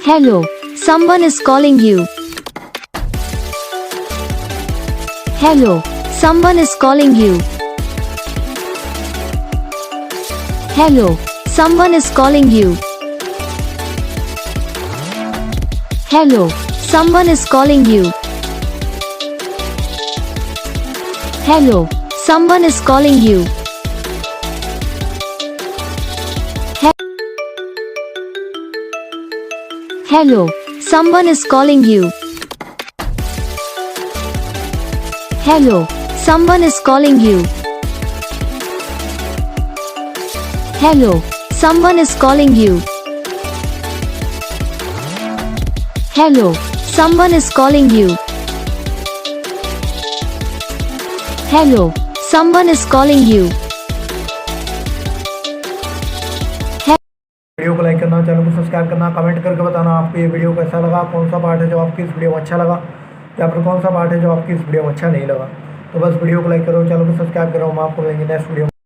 Hello, someone is calling you. Hello, someone is calling you. Hello, someone is calling you. Hello, someone is calling you. Hello, someone is calling you. Hello, someone is calling you. Hello, someone is calling you. Hello, someone is calling you. Hello, someone is calling you. Hello, someone is calling you. Video को like करना, channel को subscribe करना, comment करके बताना आपको ये video कैसा लगा, कौन सा पार्ट है जो आपकी इस वीडियो में अच्छा लगा या फिर कौन सा पार्ट है जो आपकी इस वीडियो में अच्छा नहीं लगा। तो बस वीडियो को लाइक करो, चैनल को सब्सक्राइब करो। हम आपको मिलेंगे नेक्स्ट वीडियो में।